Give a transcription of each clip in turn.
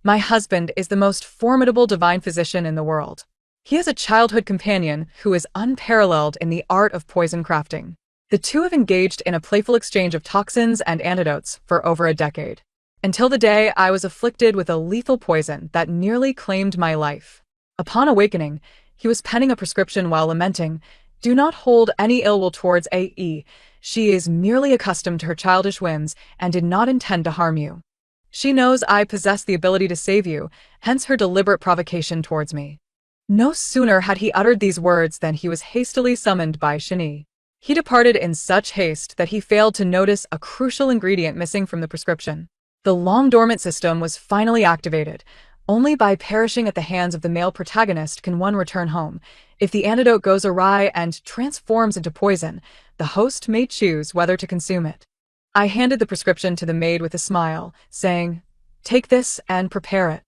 My husband is the most formidable divine physician in the world. He has a childhood companion who is unparalleled in the art of poison crafting. The two have engaged in a playful exchange of toxins and antidotes for over a decade, until the day I was afflicted with a lethal poison that nearly claimed my life. Upon awakening, he was penning a prescription while lamenting, "Do not hold any ill will towards A.E. She is merely accustomed to her childish whims and did not intend to harm you. She knows I possess the ability to save you, hence her deliberate provocation towards me." No sooner had he uttered these words than he was hastily summoned by Shani. He departed in such haste that he failed to notice a crucial ingredient missing from the prescription. The long-dormant system was finally activated. Only by perishing at the hands of the male protagonist can one return home. If the antidote goes awry and transforms into poison, the host may choose whether to consume it. I handed the prescription to the maid with a smile, saying, "Take this and prepare it."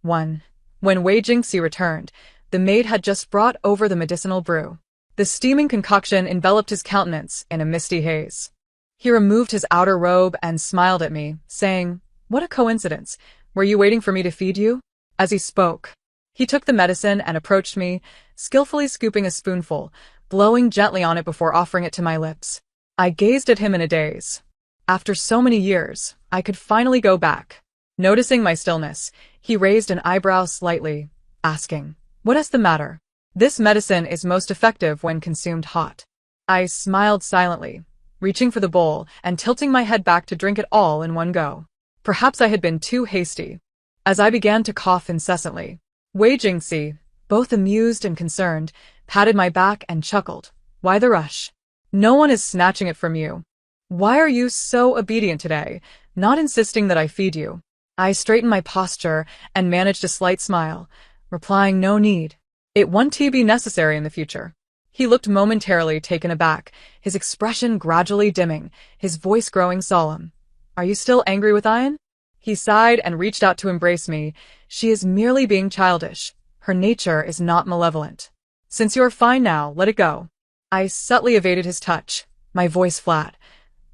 1. When Wei Jingxi returned, the maid had just brought over the medicinal brew. The steaming concoction enveloped his countenance in a misty haze. He removed his outer robe and smiled at me, saying, "What a coincidence. Were you waiting for me to feed you?" As he spoke, he took the medicine and approached me, skillfully scooping a spoonful, blowing gently on it before offering it to my lips. I gazed at him in a daze. After so many years, I could finally go back. Noticing my stillness, he raised an eyebrow slightly, asking, "What is the matter?" "This medicine is most effective when consumed hot." I smiled silently, reaching for the bowl and tilting my head back to drink it all in one go. Perhaps I had been too hasty. As I began to cough incessantly, Wei Jingxi, both amused and concerned, patted my back and chuckled. "Why the rush? No one is snatching it from you. Why are you so obedient today, not insisting that I feed you?" I straightened my posture and managed a slight smile, replying, "No need. It won't be necessary in the future." He looked momentarily taken aback, his expression gradually dimming, his voice growing solemn. "Are you still angry with Ian?" He sighed and reached out to embrace me. "She is merely being childish. Her nature is not malevolent. Since you are fine now, let it go." I subtly evaded his touch, my voice flat.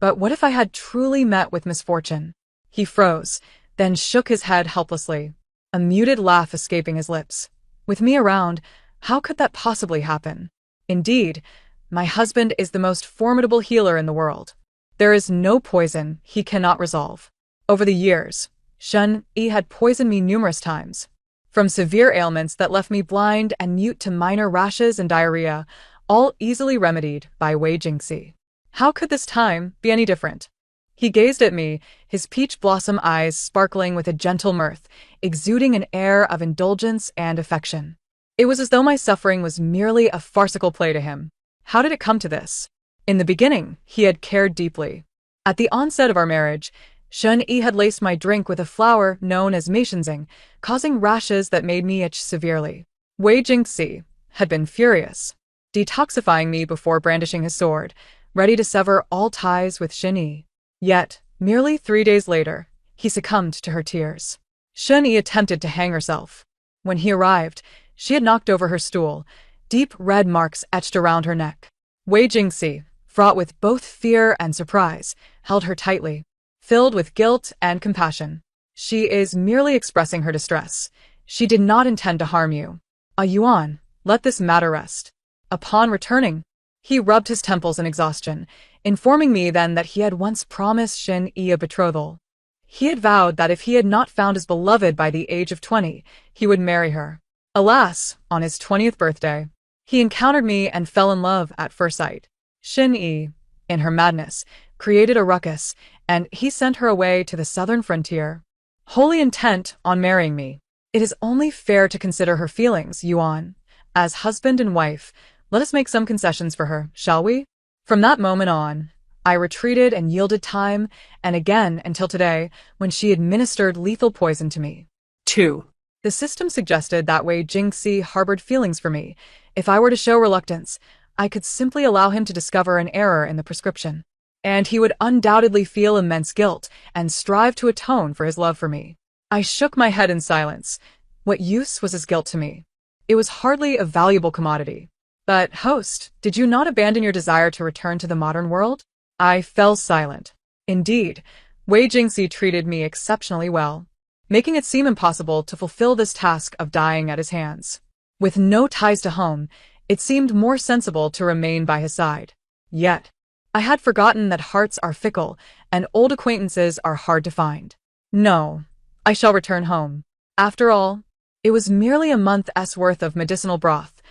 But what if I had truly met with misfortune? He froze, then shook his head helplessly, a muted laugh escaping his lips. With me around, how could that possibly happen? Indeed, my husband is the most formidable healer in the world. There is no poison he cannot resolve. Over the years, Shun Yi had poisoned me numerous times. From severe ailments that left me blind and mute to minor rashes and diarrhea, all easily remedied by Wei Jingxi. How could this time be any different? He gazed at me, his peach blossom eyes sparkling with a gentle mirth, exuding an air of indulgence and affection. It was as though my suffering was merely a farcical play to him. How did it come to this? In the beginning, he had cared deeply. At the onset of our marriage, Shun Yi had laced my drink with a flower known as meishanxing, causing rashes that made me itch severely. Wei Jingxi had been furious, detoxifying me before brandishing his sword, ready to sever all ties with Shun Yi. Yet, merely 3 days later, he succumbed to her tears. Shun Yi attempted to hang herself. When he arrived, she had knocked over her stool, deep red marks etched around her neck. Wei Jingxi, fraught with both fear and surprise, held her tightly, filled with guilt and compassion. "She is merely expressing her distress. She did not intend to harm you. Yuan, let this matter rest." Upon returning, he rubbed his temples in exhaustion, informing me then that he had once promised Shin Yi a betrothal. He had vowed that if he had not found his beloved by the age of 20, he would marry her. Alas, on his 20th birthday, he encountered me and fell in love at first sight. Shin Yi, in her madness, created a ruckus, and he sent her away to the southern frontier, wholly intent on marrying me. It is only fair to consider her feelings, Yuan. As husband and wife, let us make some concessions for her, shall we? From that moment on, I retreated and yielded time, and again until today, when she administered lethal poison to me. 2. The system suggested that Wei Jingxi harbored feelings for me. If I were to show reluctance, I could simply allow him to discover an error in the prescription, and he would undoubtedly feel immense guilt and strive to atone for his love for me. I shook my head in silence. What use was his guilt to me? It was hardly a valuable commodity. But, host, did you not abandon your desire to return to the modern world? I fell silent. Indeed, Wei Jingxi treated me exceptionally well. making it seem impossible to fulfill this task of dying at his hands. With no ties to home, it seemed more sensible to remain by his side. Yet, I had forgotten that hearts are fickle and old acquaintances are hard to find. No, I shall return home. After all, it was merely a month's worth of medicinal broth.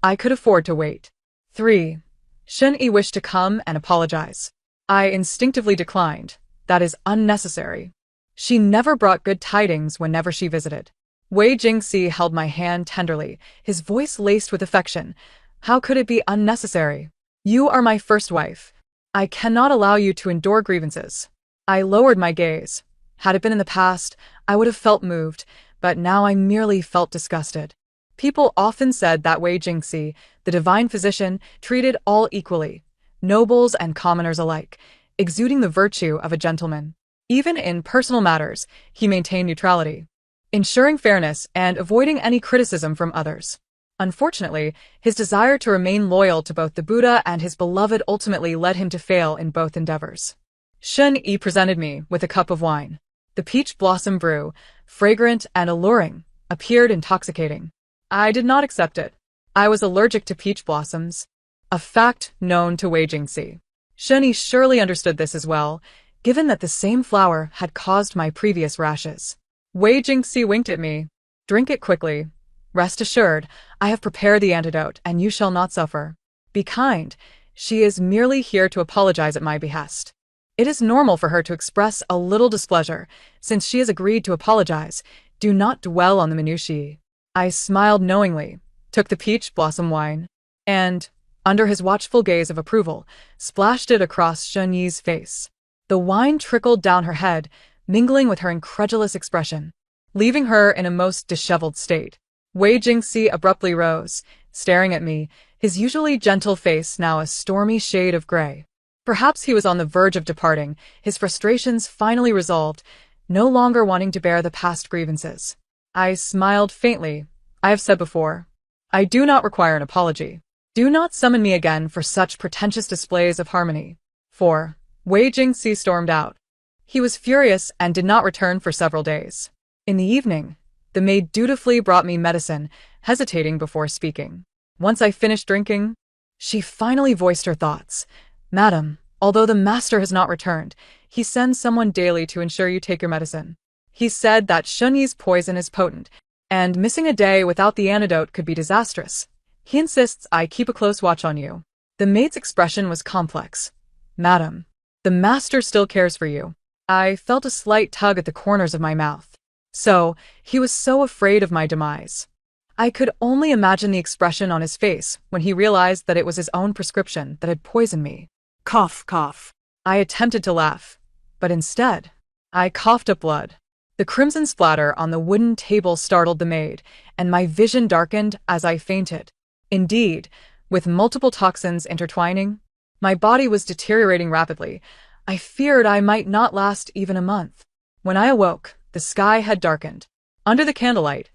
I could afford to wait. 3. Shun-yi wished to come and apologize. I instinctively declined. That is unnecessary. She never brought good tidings whenever she visited. Wei Jingxi held my hand tenderly, his voice laced with affection. How could it be unnecessary? You are my first wife. I cannot allow you to endure grievances. I lowered my gaze. Had it been in the past, I would have felt moved, but now I merely felt disgusted. People often said that Wei Jingxi, the divine physician, treated all equally, nobles and commoners alike, exuding the virtue of a gentleman. Even in personal matters, he maintained neutrality, ensuring fairness and avoiding any criticism from others. Unfortunately, his desire to remain loyal to both the Buddha and his beloved ultimately led him to fail in both endeavors. Shun-yi presented me with a cup of wine. The peach blossom brew, fragrant and alluring, appeared intoxicating. I did not accept it. I was allergic to peach blossoms, a fact known to Wei Jingxi. Shun-yi surely understood this as well, given that the same flower had caused my previous rashes. Wei Jingxi winked at me. Drink it quickly. Rest assured, I have prepared the antidote and you shall not suffer. Be kind. She is merely here to apologize at my behest. It is normal for her to express a little displeasure. Since she has agreed to apologize, do not dwell on the minutiae. I smiled knowingly, took the peach blossom wine, and, under his watchful gaze of approval, splashed it across Shun-yi's face. The wine trickled down her head, mingling with her incredulous expression, leaving her in a most disheveled state. Wei Jingxi abruptly rose, staring at me, his usually gentle face now a stormy shade of gray. Perhaps he was on the verge of departing, his frustrations finally resolved, no longer wanting to bear the past grievances. I smiled faintly. I have said before, I do not require an apology. Do not summon me again for such pretentious displays of harmony. 4. Wei Jingxi stormed out. He was furious and did not return for several days. In the evening, the maid dutifully brought me medicine, hesitating before speaking. Once I finished drinking, she finally voiced her thoughts. Madam, although the master has not returned, he sends someone daily to ensure you take your medicine. He said that Shun-yi's poison is potent, and missing a day without the antidote could be disastrous. He insists I keep a close watch on you. The maid's expression was complex. Madam, the master still cares for you. I felt a slight tug at the corners of my mouth. So, he was so afraid of my demise. I could only imagine the expression on his face when he realized that it was his own prescription that had poisoned me. Cough, cough. I attempted to laugh, but instead, I coughed up blood. The crimson splatter on the wooden table startled the maid, and my vision darkened as I fainted. Indeed, with multiple toxins intertwining, my body was deteriorating rapidly. I feared I might not last even a month. When I awoke, the sky had darkened. Under the candlelight,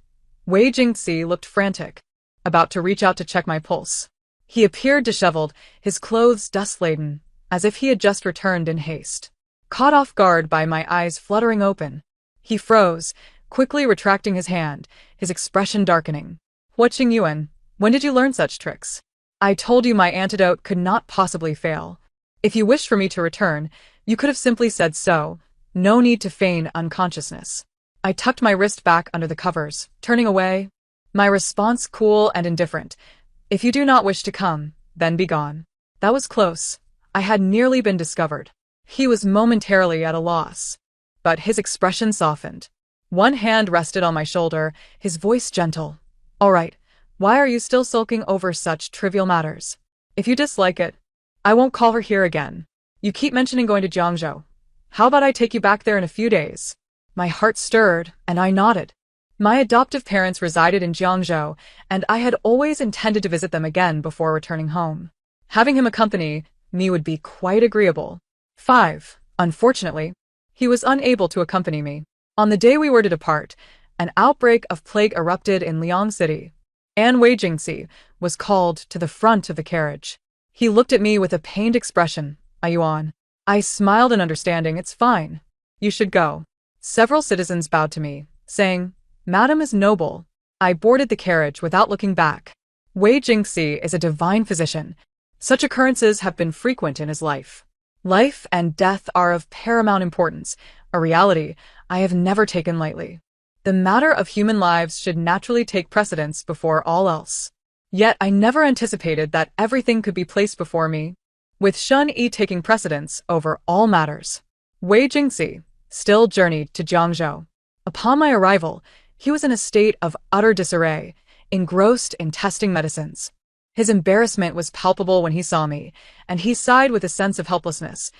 Wei Jingxi looked frantic, about to reach out to check my pulse. He appeared disheveled, his clothes dust-laden, as if he had just returned in haste. Caught off guard by my eyes fluttering open, he froze, quickly retracting his hand, his expression darkening. What, Qingyuan, when did you learn such tricks? I told you my antidote could not possibly fail. If you wished for me to return, you could have simply said so. No need to feign unconsciousness. I tucked my wrist back under the covers, turning away. My response cool and indifferent. If you do not wish to come, then be gone. That was close. I had nearly been discovered. He was momentarily at a loss, but his expression softened. One hand rested on my shoulder, his voice gentle. All right, why are you still sulking over such trivial matters? If you dislike it, I won't call her here again. You keep mentioning going to Jiangzhou. How about I take you back there in a few days? My heart stirred, and I nodded. My adoptive parents resided in Jiangzhou, and I had always intended to visit them again before returning home. Having him accompany me would be quite agreeable. 5. Unfortunately, he was unable to accompany me. On the day we were to depart, an outbreak of plague erupted in Liang City. And Wei Jingxi was called to the front of the carriage. He looked at me with a pained expression. Are you on? I smiled in understanding. It's fine. You should go. Several citizens bowed to me, saying, "Madam is noble." I boarded the carriage without looking back. Wei Jingxi is a divine physician. Such occurrences have been frequent in his life. Life and death are of paramount importance, a reality I have never taken lightly. The matter of human lives should naturally take precedence before all else. Yet I never anticipated that everything could be placed before me, with Shun Yi taking precedence over all matters. Wei Jingxi still journeyed to Jiangzhou. Upon my arrival, he was in a state of utter disarray, engrossed in testing medicines. His embarrassment was palpable when he saw me, and he sighed with a sense of helplessness.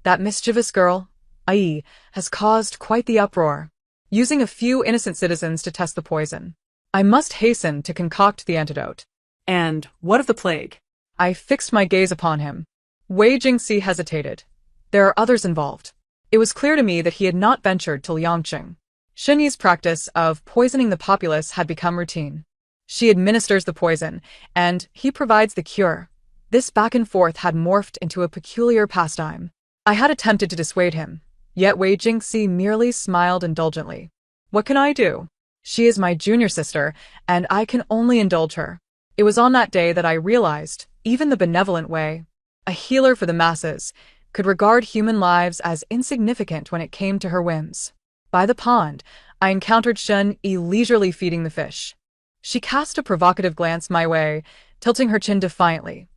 That mischievous girl, Ai, has caused quite the uproar, using a few innocent citizens to test the poison. I must hasten to concoct the antidote. And what of the plague? I fixed my gaze upon him. Wei Jingxi hesitated. There are others involved. It was clear to me that he had not ventured to Liangqing. Shen Yi's practice of poisoning the populace had become routine. She administers the poison, and he provides the cure. This back and forth had morphed into a peculiar pastime. I had attempted to dissuade him, yet Wei Jingxi merely smiled indulgently. What can I do? She is my junior sister, and I can only indulge her. It was on that day that I realized, even the benevolent Wei, a healer for the masses, could regard human lives as insignificant when it came to her whims. By the pond, I encountered Shun Yi leisurely feeding the fish. She cast a provocative glance my way, tilting her chin defiantly.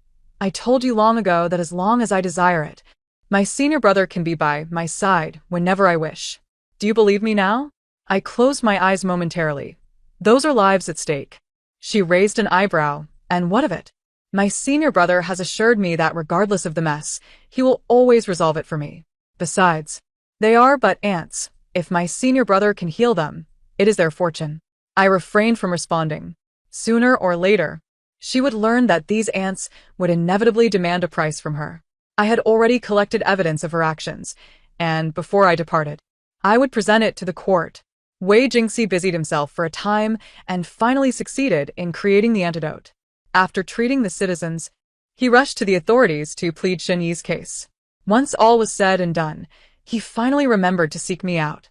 I told you long ago that as long as I desire it, my senior brother can be by my side whenever I wish. Do you believe me now? I closed my eyes momentarily. Those are lives at stake. She raised an eyebrow, and what of it? My senior brother has assured me that regardless of the mess, he will always resolve it for me. Besides, they are but ants. If my senior brother can heal them, it is their fortune. I refrained from responding. Sooner or later, she would learn that these ants would inevitably demand a price from her. I had already collected evidence of her actions, and before I departed, I would present it to the court. Wei Jingxi busied himself for a time and finally succeeded in creating the antidote. After treating the citizens, he rushed to the authorities to plead Shen Yi's case. Once all was said and done, he finally remembered to seek me out.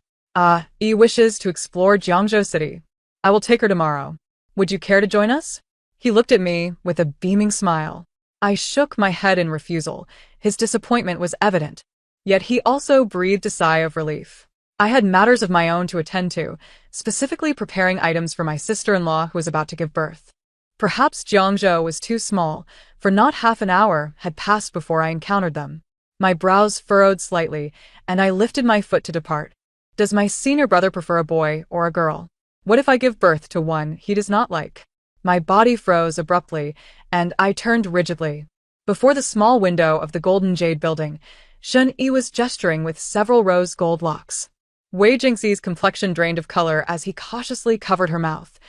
Yi wishes to explore Jiangzhou City. I will take her tomorrow. Would you care to join us? He looked at me with a beaming smile. I shook my head in refusal. His disappointment was evident. Yet he also breathed a sigh of relief. I had matters of my own to attend to, specifically preparing items for my sister-in-law who was about to give birth. Perhaps Jiangzhou was too small, for not half an hour had passed before I encountered them. My brows furrowed slightly, and I lifted my foot to depart. Does my senior brother prefer a boy or a girl? What if I give birth to one he does not like? My body froze abruptly, and I turned rigidly. Before the small window of the Golden Jade building, Shun Yi was gesturing with several rose gold locks. Wei Jingxi's complexion drained of color as he cautiously covered her mouth.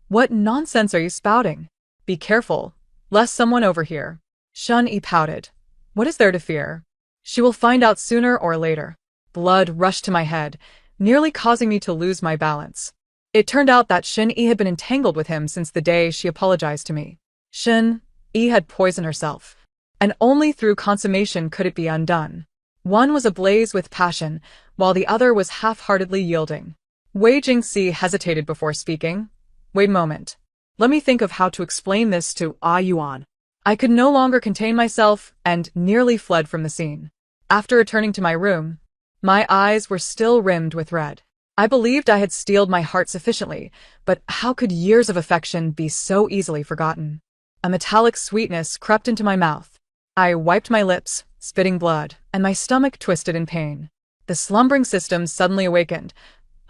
What nonsense are you spouting? Be careful, lest someone overhear. Shun Yi pouted. What is there to fear? She will find out sooner or later. Blood rushed to my head, nearly causing me to lose my balance. It turned out that Shen Yi had been entangled with him since the day she apologized to me. Shen Yi had poisoned herself, and only through consummation could it be undone. One was ablaze with passion, while the other was half-heartedly yielding. Wei Jingxi hesitated before speaking. Wait a moment. Let me think of how to explain this to Yuan. I could no longer contain myself and nearly fled from the scene. After returning to my room, my eyes were still rimmed with red. I believed I had steeled my heart sufficiently, but how could years of affection be so easily forgotten? A metallic sweetness crept into my mouth. I wiped my lips, spitting blood, and my stomach twisted in pain. The slumbering system suddenly awakened.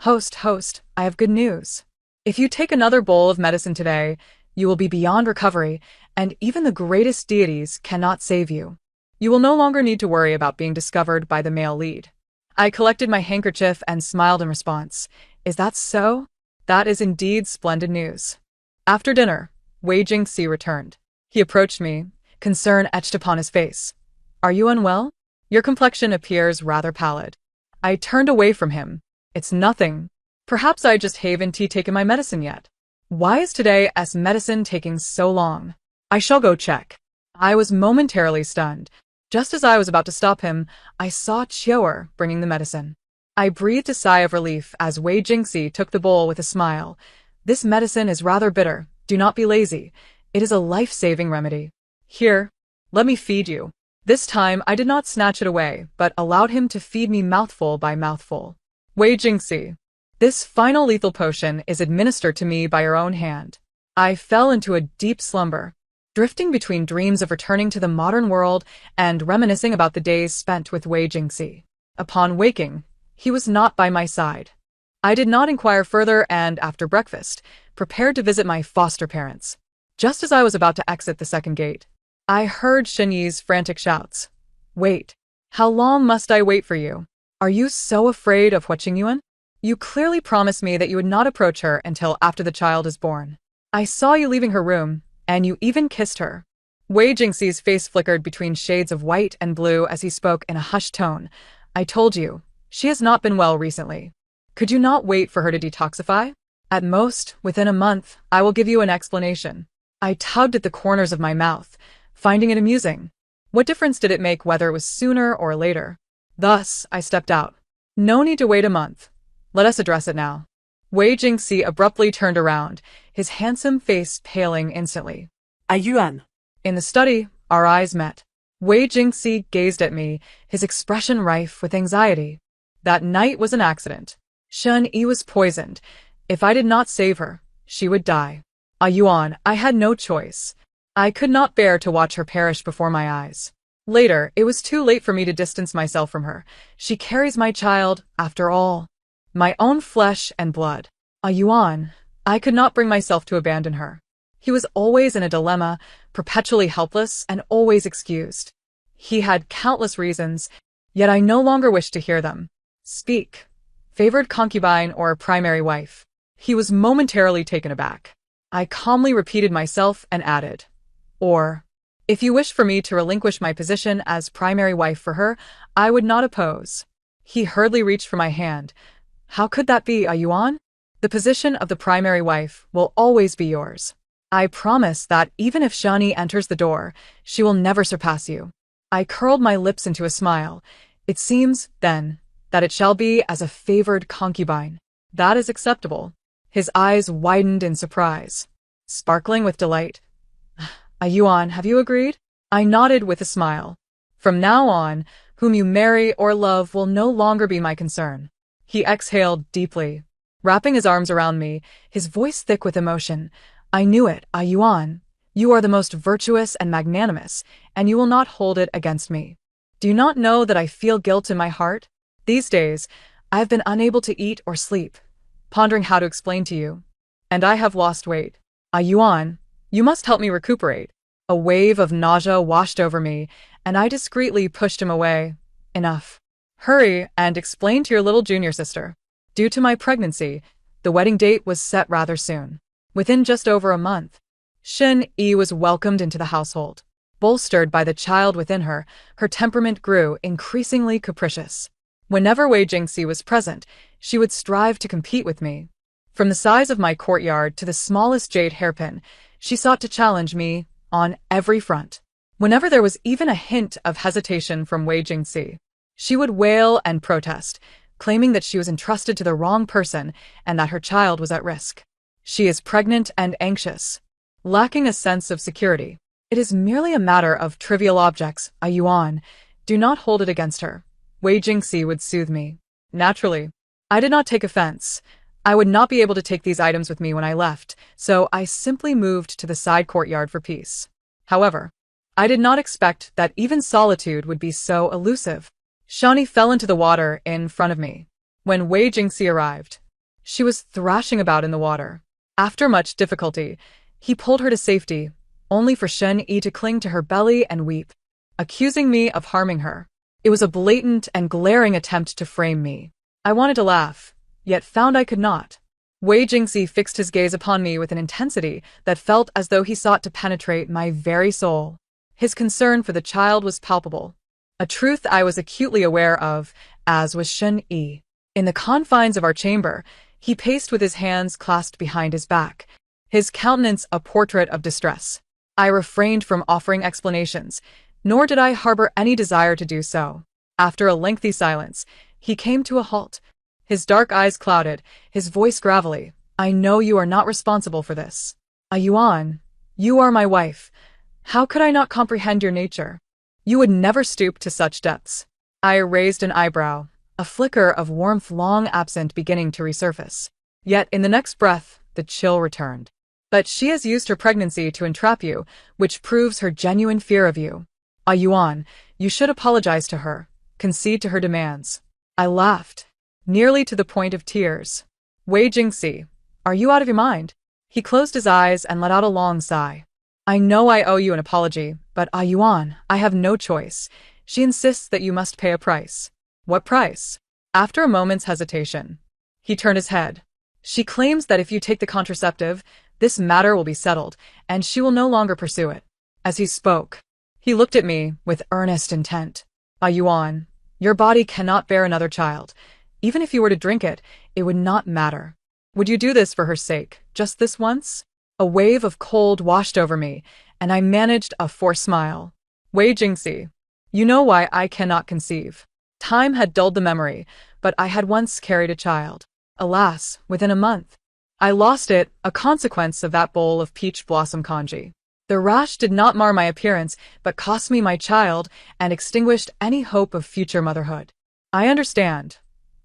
Host, I have good news. If you take another bowl of medicine today, you will be beyond recovery, and even the greatest deities cannot save you. You will no longer need to worry about being discovered by the male lead. I collected my handkerchief and smiled in response. Is that so? That is indeed splendid news. After dinner, Wei Jingxi returned. He approached me, concern etched upon his face. Are you unwell? Your complexion appears rather pallid. I turned away from him. It's nothing. Perhaps I just haven't taken my medicine yet. Why is today's medicine taking so long? I shall go check. I was momentarily stunned. Just as I was about to stop him, I saw Chioer bringing the medicine. I breathed a sigh of relief as Wei Jingxi took the bowl with a smile. This medicine is rather bitter. Do not be lazy. It is a life-saving remedy. Here, let me feed you. This time I did not snatch it away, but allowed him to feed me mouthful by mouthful. Wei Jingxi, this final lethal potion is administered to me by your own hand. I fell into a deep slumber, drifting between dreams of returning to the modern world and reminiscing about the days spent with Wei Jingxi. Upon waking, he was not by my side. I did not inquire further and, after breakfast, prepared to visit my foster parents. Just as I was about to exit the second gate, I heard Shen Yi's frantic shouts. Wait. How long must I wait for you? Are you so afraid of Hua Qingyuan? You clearly promised me that you would not approach her until after the child is born. I saw you leaving her room, and you even kissed her. Wei Jingxi's face flickered between shades of white and blue as he spoke in a hushed tone. I told you, she has not been well recently. Could you not wait for her to detoxify? At most, within a month, I will give you an explanation. I tugged at the corners of my mouth, finding it amusing. What difference did it make whether it was sooner or later? Thus, I stepped out. No need to wait a month. Let us address it now. Wei Jingxi abruptly turned around, his handsome face paling instantly. Yuan. In the study, our eyes met. Wei Jingxi gazed at me, his expression rife with anxiety. That night was an accident. Shen Yi was poisoned. If I did not save her, she would die. Yuan, I had no choice. I could not bear to watch her perish before my eyes. Later, it was too late for me to distance myself from her. She carries my child, after all. My own flesh and blood. Yuan, I could not bring myself to abandon her. He was always in a dilemma, perpetually helpless and always excused. He had countless reasons, yet I no longer wished to hear them. Speak. Favored concubine or primary wife? He was momentarily taken aback. I calmly repeated myself and added, or, if you wish for me to relinquish my position as primary wife for her, I would not oppose. He hurriedly reached for my hand. How could that be, Yuan? The position of the primary wife will always be yours. I promise that even if Shani enters the door, she will never surpass you. I curled my lips into a smile. It seems, then, that it shall be as a favored concubine. That is acceptable. His eyes widened in surprise, sparkling with delight. Yuan, have you agreed? I nodded with a smile. From now on, whom you marry or love will no longer be my concern. He exhaled deeply, wrapping his arms around me, his voice thick with emotion. I knew it, Yuan. You are the most virtuous and magnanimous, and you will not hold it against me. Do you not know that I feel guilt in my heart? These days, I have been unable to eat or sleep, pondering how to explain to you. And I have lost weight. Yuan, you must help me recuperate. A wave of nausea washed over me, and I discreetly pushed him away. Enough. Hurry and explain to your little junior sister. Due to my pregnancy, the wedding date was set rather soon. Within just over a month, Shen Yi was welcomed into the household. Bolstered by the child within her, her temperament grew increasingly capricious. Whenever Wei Jingxi was present, she would strive to compete with me. From the size of my courtyard to the smallest jade hairpin, she sought to challenge me on every front. Whenever there was even a hint of hesitation from Wei Jingxi, she would wail and protest, claiming that she was entrusted to the wrong person and that her child was at risk. She is pregnant and anxious, lacking a sense of security. It is merely a matter of trivial objects, Yuan. Do not hold it against her. Wei Jingxi would soothe me. Naturally, I did not take offense. I would not be able to take these items with me when I left, so I simply moved to the side courtyard for peace. However, I did not expect that even solitude would be so elusive. Shani fell into the water in front of me. When Wei Jingxi arrived, she was thrashing about in the water. After much difficulty, he pulled her to safety, only for Shen Yi to cling to her belly and weep, accusing me of harming her. It was a blatant and glaring attempt to frame me. I wanted to laugh, yet found I could not. Wei Jingxi fixed his gaze upon me with an intensity that felt as though he sought to penetrate my very soul. His concern for the child was palpable, a truth I was acutely aware of, as was Shen Yi. In the confines of our chamber, he paced with his hands clasped behind his back, his countenance a portrait of distress. I refrained from offering explanations, nor did I harbor any desire to do so. After a lengthy silence, He came to a halt. His dark eyes clouded, his voice gravelly. I know you are not responsible for this. Yuan, you are my wife. How could I not comprehend your nature? You would never stoop to such depths. I raised an eyebrow, a flicker of warmth long absent beginning to resurface. Yet in the next breath, the chill returned. But she has used her pregnancy to entrap you, which proves her genuine fear of you. Yuan, you should apologize to her, concede to her demands. I laughed, nearly to the point of tears. Wei Jingxi, are you out of your mind? He closed his eyes and let out a long sigh. I know I owe you an apology, but Yuan, I have no choice. She insists that you must pay a price. What price? After a moment's hesitation, he turned his head. She claims that if you take the contraceptive, this matter will be settled, and she will no longer pursue it. As he spoke, he looked at me with earnest intent. Yuan, your body cannot bear another child. Even if you were to drink it, it would not matter. Would you do this for her sake, just this once? A wave of cold washed over me, and I managed a forced smile. Wei Jingxi, you know why I cannot conceive. Time had dulled the memory, but I had once carried a child. Alas, within a month. I lost it, a consequence of that bowl of peach blossom congee. The rash did not mar my appearance, but cost me my child and extinguished any hope of future motherhood. I understand.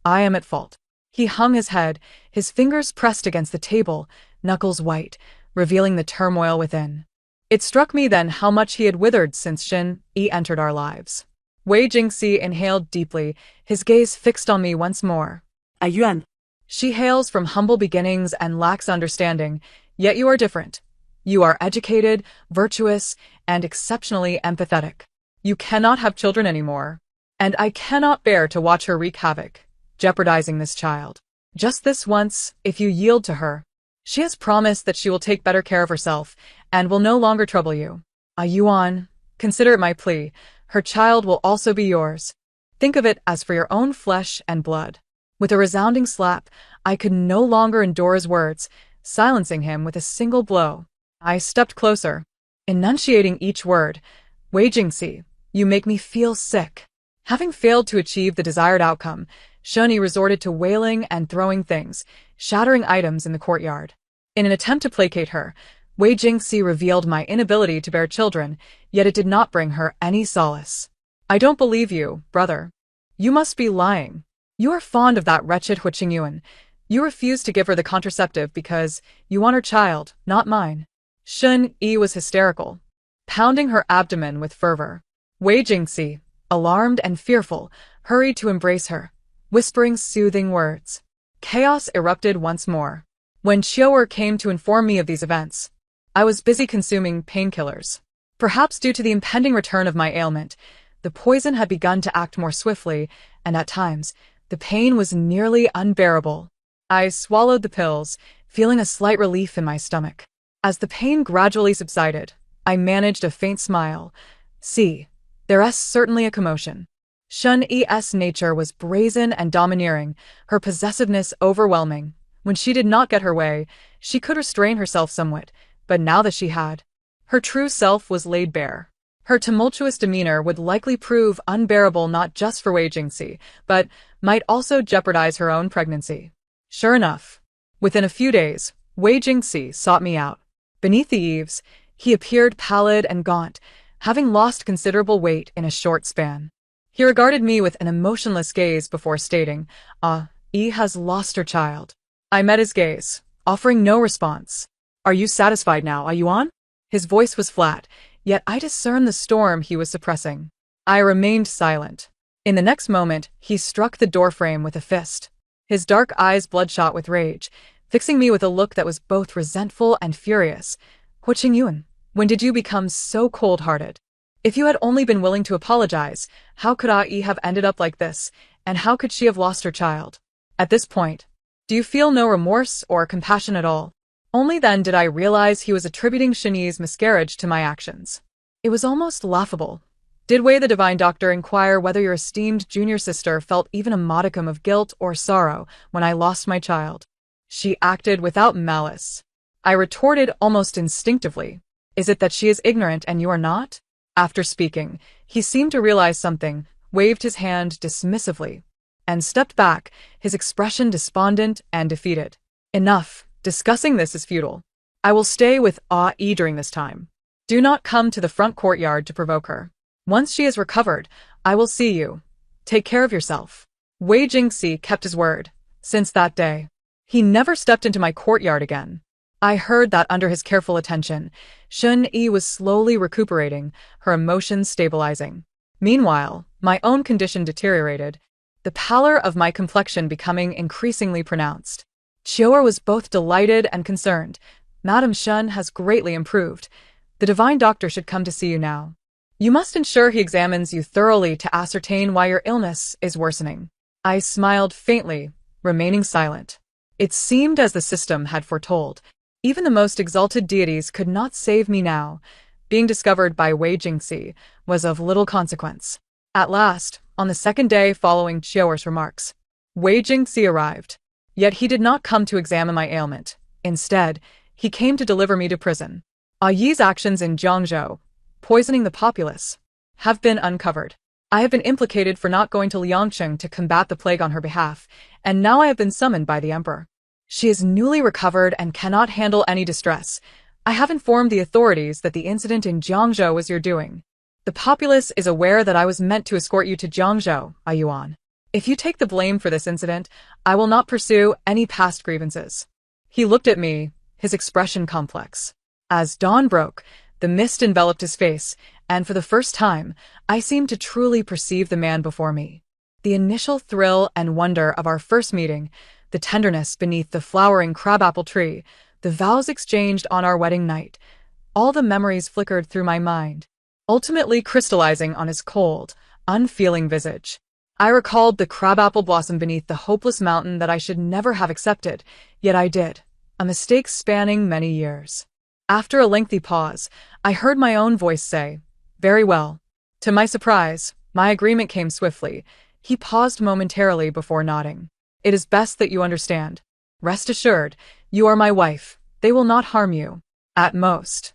I am at fault. He hung his head, his fingers pressed against the table, knuckles white, revealing the turmoil within. It struck me then how much he had withered since Shen Yi entered our lives. Wei Jingxi inhaled deeply, his gaze fixed on me once more. Yuan. She hails from humble beginnings and lacks understanding, yet you are different. You are educated, virtuous, and exceptionally empathetic. You cannot have children anymore. And I cannot bear to watch her wreak havoc, jeopardizing this child. Just this once, if you yield to her. She has promised that she will take better care of herself, and will no longer trouble you. Yuan, consider it my plea. Her child will also be yours. Think of it as for your own flesh and blood. With a resounding slap, I could no longer endure his words, silencing him with a single blow. I stepped closer, enunciating each word. Wei Jingxi, you make me feel sick. Having failed to achieve the desired outcome, Shen Yi resorted to wailing and throwing things, shattering items in the courtyard. In an attempt to placate her, Wei Jingxi revealed my inability to bear children, yet it did not bring her any solace. I don't believe you, brother. You must be lying. You are fond of that wretched Hu Qingyuan. You refuse to give her the contraceptive because you want her child, not mine. Shen Yi was hysterical, pounding her abdomen with fervor. Wei Jingxi, alarmed and fearful, hurried to embrace her, whispering soothing words. Chaos erupted once more. When Qiu'er came to inform me of these events, I was busy consuming painkillers. Perhaps due to the impending return of my ailment, the poison had begun to act more swiftly, and at times, the pain was nearly unbearable. I swallowed the pills, feeling a slight relief in my stomach. As the pain gradually subsided, I managed a faint smile. See, there's certainly a commotion. Shen Yi's nature was brazen and domineering, her possessiveness overwhelming. When she did not get her way, she could restrain herself somewhat, but now that she had, her true self was laid bare. Her tumultuous demeanor would likely prove unbearable not just for Wei Jingxi, but might also jeopardize her own pregnancy. Sure enough, within a few days, Wei Jingxi sought me out. Beneath the eaves, he appeared pallid and gaunt, having lost considerable weight in a short span. He regarded me with an emotionless gaze before stating, Yi has lost her child. I met his gaze, offering no response. Are you satisfied now, Yuan? His voice was flat, yet I discerned the storm he was suppressing. I remained silent. In the next moment, he struck the doorframe with a fist. His dark eyes bloodshot with rage, fixing me with a look that was both resentful and furious. Hu Qingyuan, when did you become so cold-hearted? If you had only been willing to apologize, how could Yi have ended up like this, and how could she have lost her child? At this point, do you feel no remorse or compassion at all? Only then did I realize he was attributing Shen Yi's miscarriage to my actions. It was almost laughable. Did Wei the Divine Doctor inquire whether your esteemed junior sister felt even a modicum of guilt or sorrow when I lost my child? She acted without malice. I retorted almost instinctively. Is it that she is ignorant and you are not? After speaking, he seemed to realize something, waved his hand dismissively. and stepped back, his expression despondent and defeated. Enough. Discussing this is futile. I will stay with A.E. during this time. Do not come to the front courtyard to provoke her. Once she is recovered, I will see you. Take care of yourself. Wei Jingxi kept his word. Since that day, he never stepped into my courtyard again. I heard that under his careful attention, Shun Yi was slowly recuperating, her emotions stabilizing. Meanwhile, my own condition deteriorated, the pallor of my complexion becoming increasingly pronounced. Chior was both delighted and concerned. Madam Shun has greatly improved. The divine doctor should come to see you now. You must ensure he examines you thoroughly to ascertain why your illness is worsening. I smiled faintly, remaining silent. It seemed as the system had foretold. Even the most exalted deities could not save me now. Being discovered by Wei Jingxi was of little consequence. At last, on the second day following Chior's remarks, Wei Jingxi arrived. Yet he did not come to examine my ailment. Instead, he came to deliver me to prison. Yi's actions in Jiangzhou, poisoning the populace, have been uncovered. I have been implicated for not going to Liangcheng to combat the plague on her behalf, and now I have been summoned by the emperor. She is newly recovered and cannot handle any distress. I have informed the authorities that the incident in Jiangzhou was your doing. The populace is aware that I was meant to escort you to Jiangzhou, Yuan. If you take the blame for this incident, I will not pursue any past grievances. He looked at me, his expression complex. As dawn broke, the mist enveloped his face, and for the first time, I seemed to truly perceive the man before me. The initial thrill and wonder of our first meeting, the tenderness beneath the flowering crabapple tree, the vows exchanged on our wedding night, all the memories flickered through my mind, ultimately crystallizing on his cold, unfeeling visage. I recalled the crabapple blossom beneath the hopeless mountain that I should never have accepted, yet I did, a mistake spanning many years. After a lengthy pause, I heard my own voice say, "Very well." To my surprise, my agreement came swiftly. He paused momentarily before nodding. "It is best that you understand. Rest assured, you are my wife. They will not harm you. At most."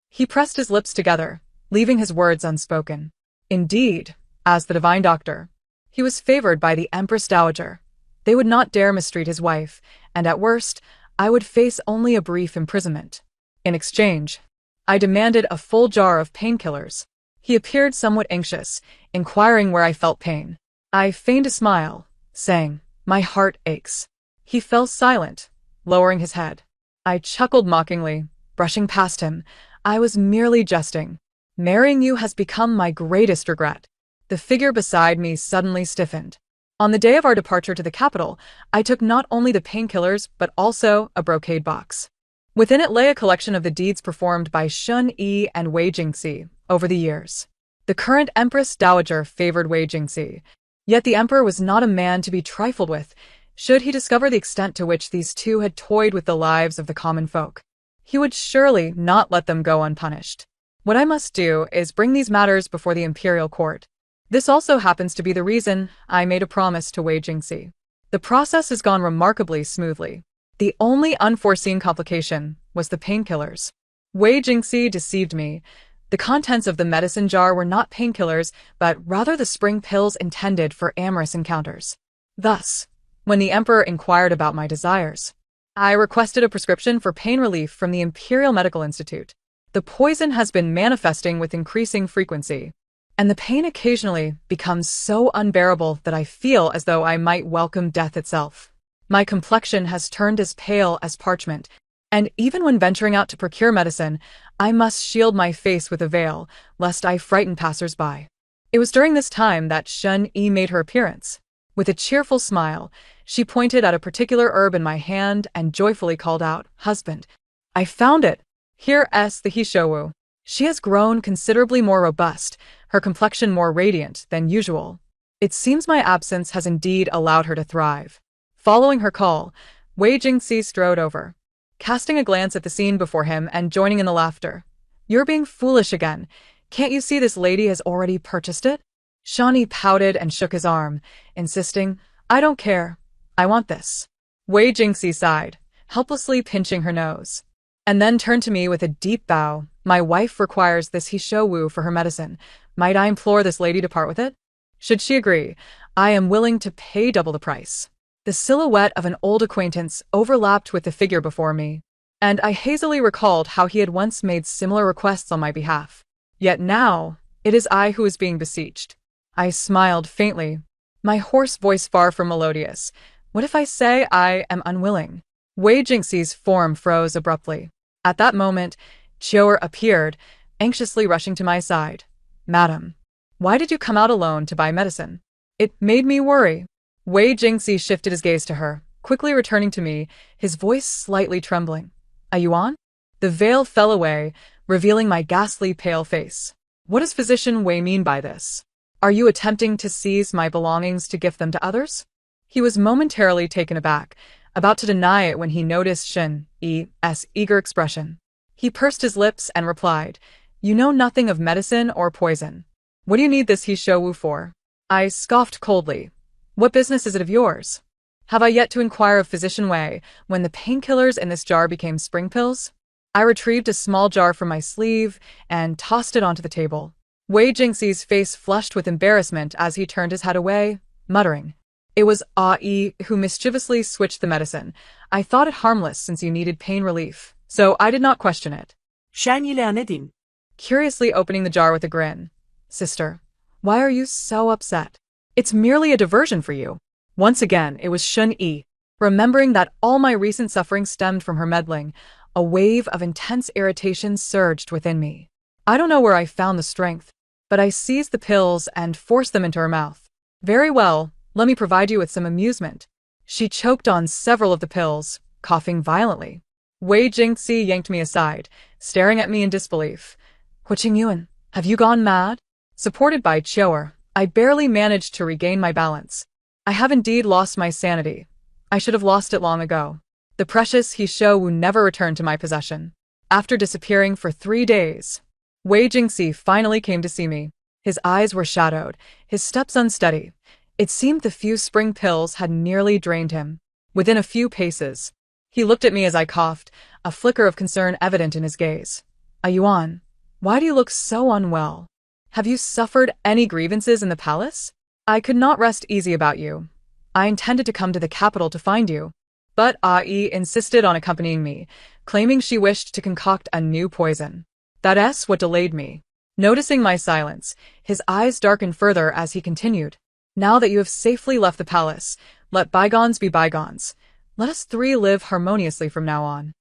He pressed his lips together, leaving his words unspoken. Indeed, as the divine doctor, he was favored by the Empress Dowager. They would not dare mistreat his wife, and at worst, I would face only a brief imprisonment. In exchange, I demanded a full jar of painkillers. He appeared somewhat anxious, inquiring where I felt pain. I feigned a smile, saying, "My heart aches." He fell silent, lowering his head. I chuckled mockingly, brushing past him. I was merely jesting. Marrying you has become my greatest regret. The figure beside me suddenly stiffened. On the day of our departure to the capital, I took not only the painkillers but also a brocade box. Within it lay a collection of the deeds performed by Shun Yi and Wei Jingxi over the years. The current Empress Dowager favored Wei Jingxi, yet the emperor was not a man to be trifled with, should he discover the extent to which these two had toyed with the lives of the common folk. He would surely not let them go unpunished. What I must do is bring these matters before the imperial court. This also happens to be the reason I made a promise to Wei Jingxi. The process has gone remarkably smoothly. The only unforeseen complication was the painkillers. Wei Jingxi deceived me. The contents of the medicine jar were not painkillers, but rather the spring pills intended for amorous encounters. Thus, when the emperor inquired about my desires, I requested a prescription for pain relief from the Imperial Medical Institute. The poison has been manifesting with increasing frequency, and the pain occasionally becomes so unbearable that I feel as though I might welcome death itself. My complexion has turned as pale as parchment, and even when venturing out to procure medicine, I must shield my face with a veil, lest I frighten passers-by. It was during this time that Shun Yi made her appearance. With a cheerful smile, she pointed at a particular herb in my hand and joyfully called out, "Husband, I found it! Here's the Hishowu." She has grown considerably more robust, her complexion more radiant than usual. It seems my absence has indeed allowed her to thrive. Following her call, Wei Jingxi strode over, casting a glance at the scene before him and joining in the laughter. "You're being foolish again. Can't you see this lady has already purchased it?" Shawnee pouted and shook his arm, insisting, "I don't care. I want this." Wei Jingxi sighed, helplessly pinching her nose, and then turned to me with a deep bow. "My wife requires this Hishowu for her medicine. Might I implore this lady to part with it?" Should she agree, I am willing to pay double the price. The silhouette of an old acquaintance overlapped with the figure before me, and I hazily recalled how he had once made similar requests on my behalf. Yet now, it is I who is being beseeched. I smiled faintly, my hoarse voice far from melodious. What if I say I am unwilling? Wei Jingxi's form froze abruptly. At that moment, Chior appeared, anxiously rushing to my side. Madam, why did you come out alone to buy medicine? It made me worry. Wei Jingxi shifted his gaze to her, quickly returning to me, his voice slightly trembling. Are you on? The veil fell away, revealing my ghastly pale face. What does Physician Wei mean by this? Are you attempting to seize my belongings to gift them to others? He was momentarily taken aback, about to deny it when he noticed Shen Yi's eager expression. He pursed his lips and replied, You know nothing of medicine or poison. What do you need this He Shou for? I scoffed coldly. What business is it of yours? Have I yet to inquire of Physician Wei when the painkillers in this jar became spring pills? I retrieved a small jar from my sleeve and tossed it onto the table. Wei Jingxi's face flushed with embarrassment as he turned his head away, muttering. It was Yi who mischievously switched the medicine. I thought it harmless since you needed pain relief, so I did not question it. Shen Yi'le ne diyeyim? Curiously opening the jar with a grin. Sister, why are you so upset? It's merely a diversion for you. Once again, it was Shen Yi. Remembering that all my recent suffering stemmed from her meddling, a wave of intense irritation surged within me. I don't know where I found the strength, but I seized the pills and forced them into her mouth. Very well, let me provide you with some amusement. She choked on several of the pills, coughing violently. Wei Jingxi yanked me aside, staring at me in disbelief. Qingyuan, have you gone mad? Supported by Chior, I barely managed to regain my balance. I have indeed lost my sanity. I should have lost it long ago. The precious He Shou never returned to my possession. After disappearing for 3 days, Wei Jingxi finally came to see me. His eyes were shadowed, his steps unsteady. It seemed the few spring pills had nearly drained him. Within a few paces, he looked at me as I coughed, a flicker of concern evident in his gaze. Yuan, why do you look so unwell? Have you suffered any grievances in the palace? I could not rest easy about you. I intended to come to the capital to find you, but Yi insisted on accompanying me, claiming she wished to concoct a new poison. That's what delayed me. Noticing my silence, his eyes darkened further as he continued. Now that you have safely left the palace, let bygones be bygones. Let us 3 live harmoniously from now on.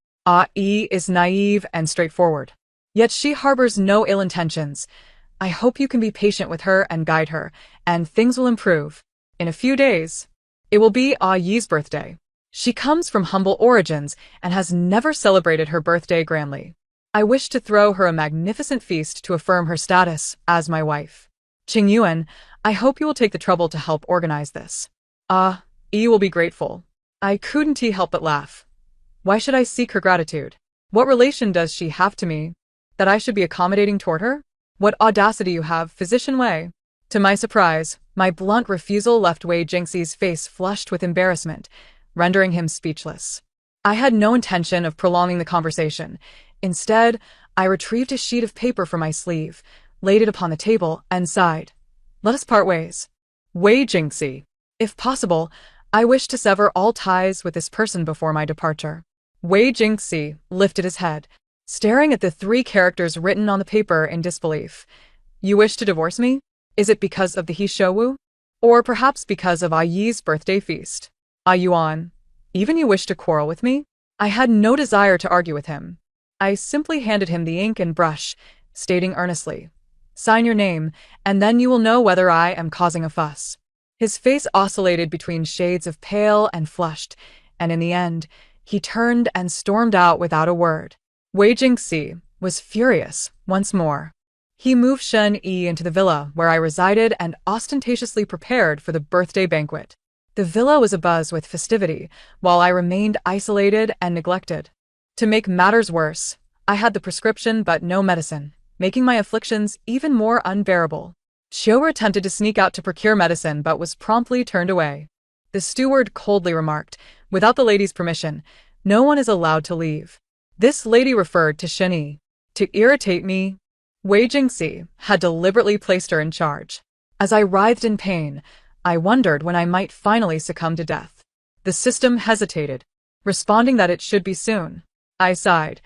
Yi is naive and straightforward. Yet she harbors no ill intentions. I hope you can be patient with her and guide her, and things will improve. In a few days, it will be Yi's birthday. She comes from humble origins and has never celebrated her birthday grandly. I wish to throw her a magnificent feast to affirm her status as my wife. Qingyuan, I hope you will take the trouble to help organize this. Yi will be grateful. I couldn't help but laugh. Why should I seek her gratitude? What relation does she have to me? That I should be accommodating toward her? What audacity you have, Physician Wei. To my surprise, my blunt refusal left Wei Jingxi's face flushed with embarrassment, rendering him speechless. I had no intention of prolonging the conversation. Instead, I retrieved a sheet of paper from my sleeve, laid it upon the table, and sighed. Let us part ways. Wei Jingxi. If possible, I wish to sever all ties with this person before my departure. Wei Jingxi lifted his head, staring at the 3 characters written on the paper in disbelief. You wish to divorce me? Is it because of the He Shou? Or perhaps because of Yi's birthday feast? Yuan, even you wish to quarrel with me? I had no desire to argue with him. I simply handed him the ink and brush, stating earnestly, Sign your name, and then you will know whether I am causing a fuss. His face oscillated between shades of pale and flushed, and in the end, he turned and stormed out without a word. Wei Jingxi was furious once more. He moved Shen Yi into the villa where I resided and ostentatiously prepared for the birthday banquet. The villa was abuzz with festivity, while I remained isolated and neglected. To make matters worse, I had the prescription but no medicine, making my afflictions even more unbearable. Chior attempted to sneak out to procure medicine but was promptly turned away. The steward coldly remarked, Without the lady's permission, no one is allowed to leave. This lady referred to Shen Yi. To irritate me, Wei Jingxi had deliberately placed her in charge. As I writhed in pain, I wondered when I might finally succumb to death. The system hesitated, responding that it should be soon. I sighed.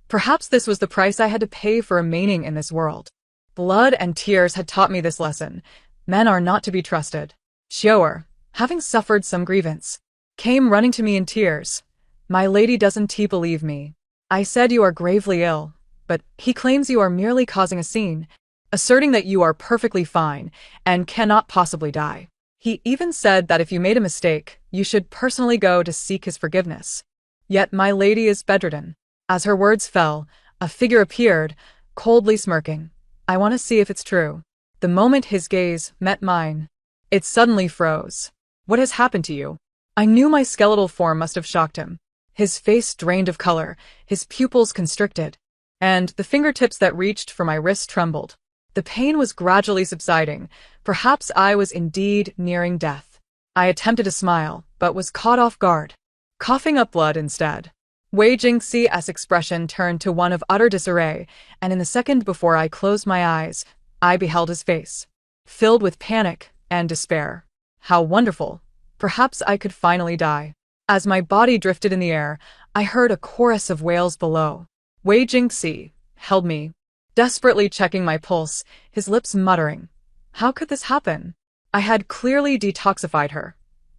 Perhaps this was the price I had to pay for remaining in this world. Blood and tears had taught me this lesson. Men are not to be trusted. Xiao'er, having suffered some grievance, came running to me in tears. My lady doesn't believe me. I said you are gravely ill, but he claims you are merely causing a scene, asserting that you are perfectly fine and cannot possibly die. He even said that if you made a mistake, you should personally go to seek his forgiveness. Yet my lady is bedridden. As her words fell, a figure appeared, coldly smirking. I want to see if it's true. The moment his gaze met mine, it suddenly froze. What has happened to you? I knew my skeletal form must have shocked him. His face drained of color, his pupils constricted, and the fingertips that reached for my wrist trembled. The pain was gradually subsiding. Perhaps I was indeed nearing death. I attempted to smile, but was caught off guard, coughing up blood instead. Wei Jingxi's expression turned to one of utter disarray, and in the second before I closed my eyes, I beheld his face, filled with panic and despair. How wonderful! Perhaps I could finally die. As my body drifted in the air, I heard a chorus of wails below. Wei Jingxi held me, desperately checking my pulse, his lips muttering. How could this happen? I had clearly detoxified her.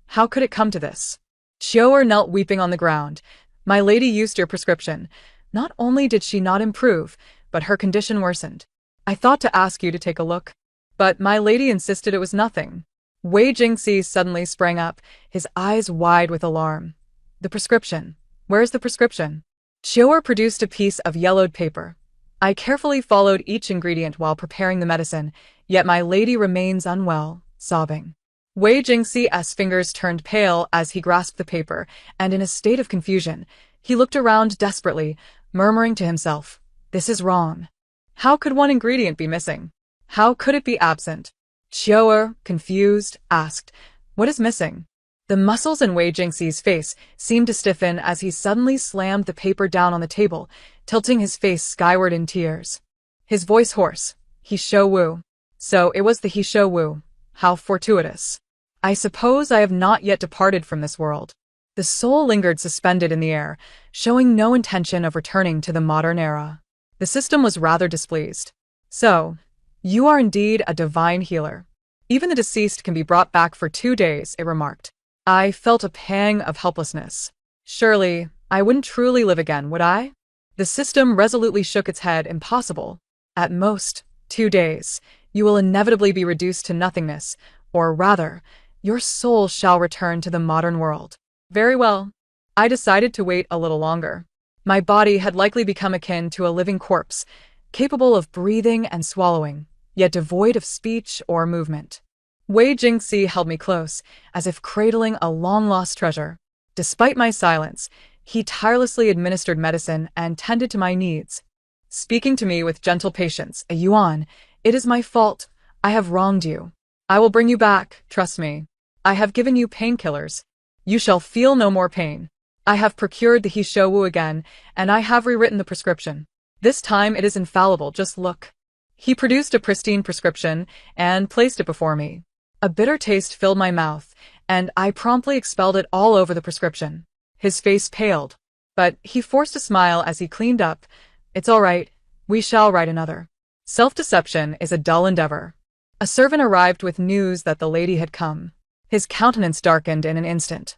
How could it come to this? Xiao'er knelt weeping on the ground. My lady used your prescription. Not only did she not improve, but her condition worsened. I thought to ask you to take a look, but my lady insisted it was nothing. Wei Jingxi suddenly sprang up, his eyes wide with alarm. The prescription. Where is the prescription? Xiao'er produced a piece of yellowed paper. I carefully followed each ingredient while preparing the medicine, yet my lady remains unwell, sobbing. Wei Jingxi's fingers turned pale as he grasped the paper, and in a state of confusion, he looked around desperately, murmuring to himself, "This is wrong. How could one ingredient be missing? How could it be absent?" Xiao'er, confused, asked, "What is missing?" The muscles in Wei Jingxi's face seemed to stiffen as he suddenly slammed the paper down on the table, tilting his face skyward in tears. His voice hoarse. He Shou Wu. So it was the He Shou Wu. How fortuitous. I suppose I have not yet departed from this world. The soul lingered suspended in the air, showing no intention of returning to the modern era. The system was rather displeased. So, you are indeed a divine healer. Even the deceased can be brought back for 2 days, it remarked. I felt a pang of helplessness. Surely, I wouldn't truly live again, would I? The system resolutely shook its head. Impossible. At most, 2 days, you will inevitably be reduced to nothingness, or rather, your soul shall return to the modern world. Very well. I decided to wait a little longer. My body had likely become akin to a living corpse, capable of breathing and swallowing, yet devoid of speech or movement. Wei Jingxi held me close, as if cradling a long-lost treasure. Despite my silence, he tirelessly administered medicine and tended to my needs, speaking to me with gentle patience. Yuan, it is my fault. I have wronged you. I will bring you back, trust me. I have given you painkillers. You shall feel no more pain. I have procured the He Shou Wu again, and I have rewritten the prescription. This time it is infallible, just look. He produced a pristine prescription and placed it before me. A bitter taste filled my mouth, and I promptly expelled it all over the prescription. His face paled, but he forced a smile as he cleaned up. It's all right. We shall write another. Self-deception is a dull endeavor. A servant arrived with news that the lady had come. His countenance darkened in an instant.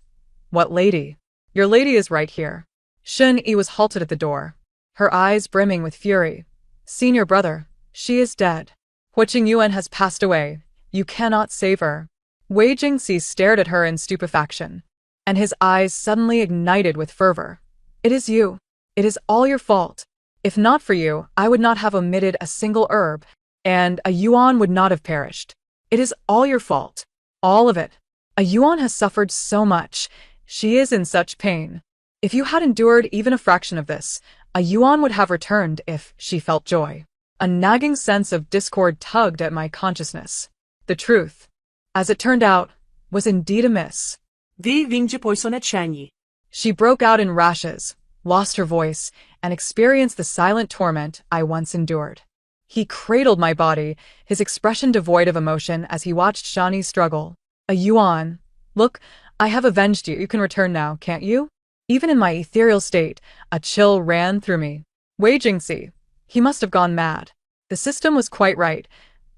What lady? Your lady is right here. Shun Yi was halted at the door, her eyes brimming with fury. Senior brother, she is dead. Hu Qingyuan has passed away. You cannot save her. Wei Jingxi stared at her in stupefaction, and his eyes suddenly ignited with fervor. It is you. It is all your fault. If not for you, I would not have omitted a single herb, and a yuan would not have perished. It is all your fault. All of it. A yuan has suffered so much. She is in such pain. If you had endured even a fraction of this, a yuan would have returned if she felt joy. A nagging sense of discord tugged at my consciousness. The truth, as it turned out, was indeed amiss. Vi vinci poi soneceni. She broke out in rashes, lost her voice, and experienced the silent torment I once endured. He cradled my body, his expression devoid of emotion as he watched Shani's struggle. A yuan. Look, I have avenged you. You can return now, can't you? Even in my ethereal state, a chill ran through me. Wei Jingxi. He must have gone mad. The system was quite right.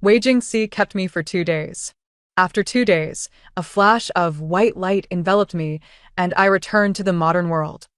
Wei Jingxi kept me for 2 days. After 2 days, a flash of white light enveloped me, and I returned to the modern world.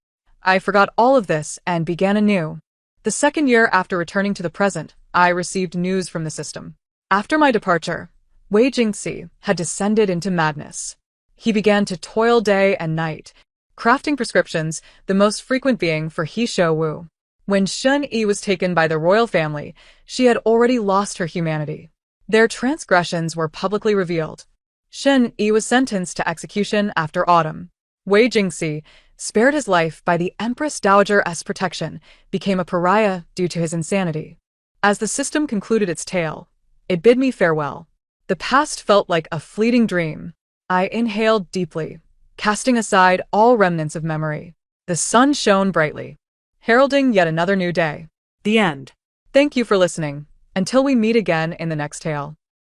I forgot all of this and began anew. The second year after returning to the present, I received news from the system. After my departure, Wei Jingxi had descended into madness. He began to toil day and night, crafting prescriptions, the most frequent being for He Shou Wu. When Shun Yi was taken by the royal family, she had already lost her humanity. Their transgressions were publicly revealed. Shun Yi was sentenced to execution after autumn. Wei Jingxi, spared his life by the Empress Dowager's protection, became a pariah due to his insanity. As the system concluded its tale, it bid me farewell. The past felt like a fleeting dream. I inhaled deeply, casting aside all remnants of memory. The sun shone brightly, heralding yet another new day. The end. Thank you for listening. Until we meet again in the next tale.